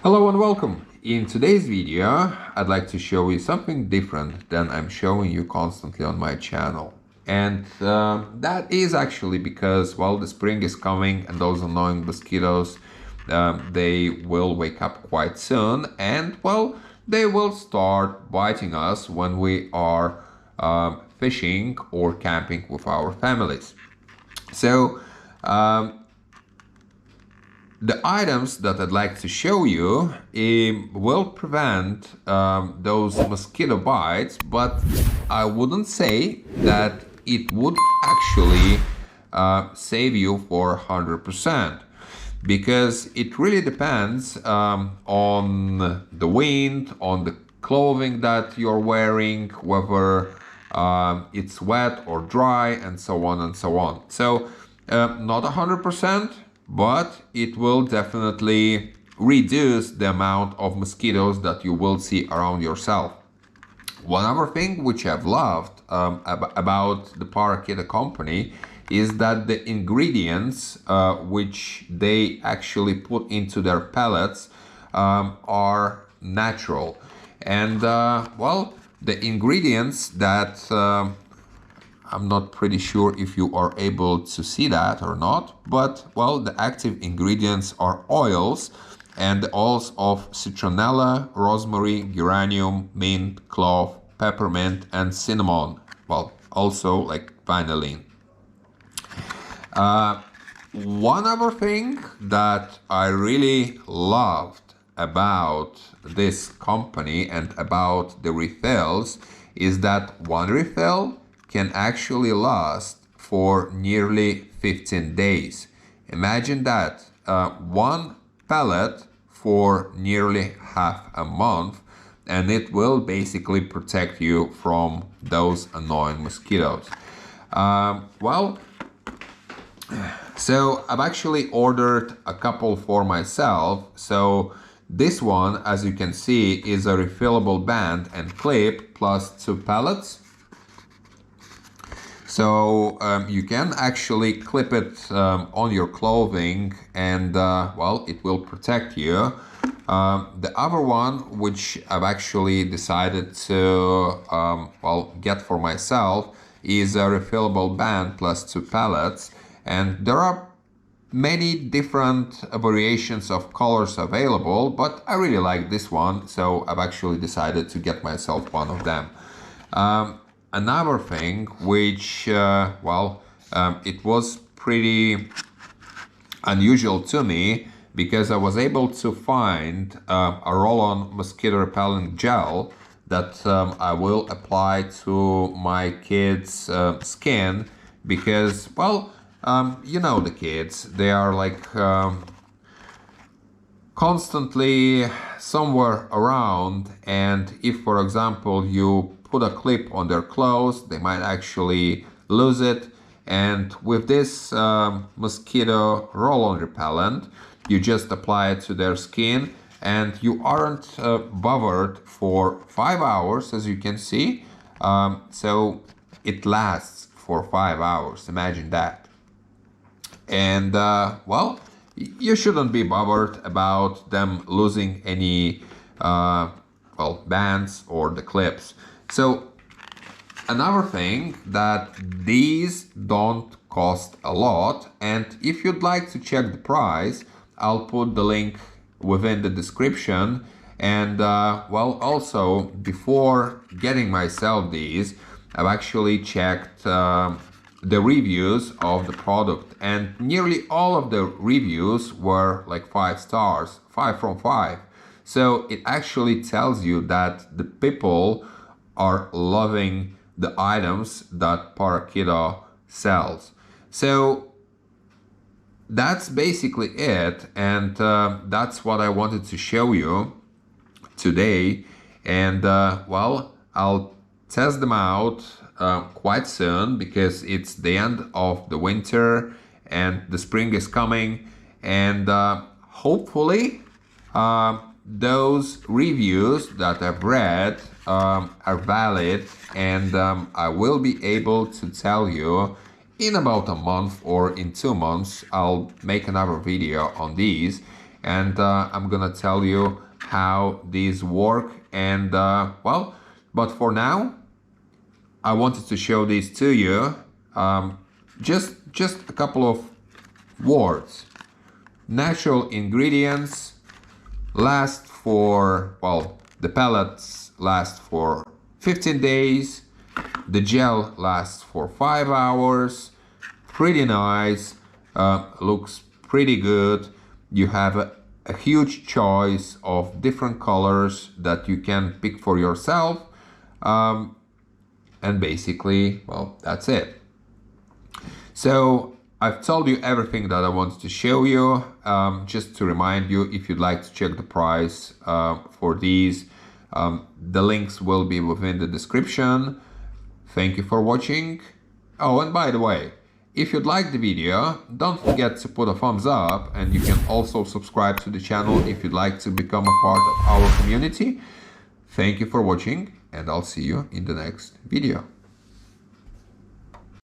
Hello and welcome. In today's video, I'd like to show you something different than I'm showing you constantly on my channel. And that is actually because, well, the spring is coming and those annoying mosquitoes, they will wake up quite soon and, well, they will start biting us when we are fishing or camping with our families. So, the items that I'd like to show you will prevent those mosquito bites, but I wouldn't say that it would actually save you for 100%, because it really depends on the wind, on the clothing that you're wearing, whether it's wet or dry, and so on and so on. So not 100%, but it will definitely reduce the amount of mosquitoes that you will see around yourself. One other thing which I've loved about the Parakeet company is that the ingredients which they actually put into their pellets are natural. And well, the ingredients that I'm not pretty sure if you are able to see that or not, but well, the active ingredients are oils, and the oils of citronella, rosemary, geranium, mint, clove, peppermint, and cinnamon. Well, also like vanillin. One other thing that I really loved about this company and about the refills is that one refill can actually last for nearly 15 days. Imagine that, one pellet for nearly half a month, and it will basically protect you from those annoying mosquitoes. Well, so I've actually ordered a couple for myself. So this one, as you can see, is a refillable band and clip plus 2 pellets. So you can actually clip it on your clothing and well, it will protect you. The other one, which I've actually decided to well, get for myself, is a refillable band plus 2 pellets. And there are many different variations of colors available, but I really like this one, so I've actually decided to get myself one of them. Another thing which, well, it was pretty unusual to me, because I was able to find a roll-on mosquito repellent gel that I will apply to my kids' skin, because, well, you know the kids, they are like constantly somewhere around, and if, for example, you put a clip on their clothes, they might actually lose it. And with this mosquito roll-on repellent, you just apply it to their skin and you aren't bothered for 5 hours, as you can see. So it lasts for 5 hours, imagine that. And well, you shouldn't be bothered about them losing any well, bands or the clips. So another thing, that these don't cost a lot, and if you'd like to check the price, I'll put the link within the description. And well, also before getting myself these, I've actually checked the reviews of the product, and nearly all of the reviews were like 5 stars, 5 from 5. So it actually tells you that the people are loving the items that Parakeet sells. So that's basically it, and that's what I wanted to show you today. And well, I'll test them out quite soon, because it's the end of the winter and the spring is coming, and hopefully those reviews that I've read are valid, and I will be able to tell you in about a month or in 2 months. I'll make another video on these, and I'm gonna tell you how these work. And well, but for now, I wanted to show these to you. Just a couple of words. Natural ingredients last for, well, the pellets last for 15 days. The gel lasts for 5 hours. Pretty nice. Looks pretty good. You have a huge choice of different colors that you can pick for yourself. And basically, well, that's it. So I've told you everything that I wanted to show you. Just to remind you, if you'd like to check the price for these, the links will be within the description. Thank you for watching. Oh, and by the way, if you'd like the video, don't forget to put a thumbs up, and you can also subscribe to the channel if you'd like to become a part of our community. Thank you for watching, and I'll see you in the next video.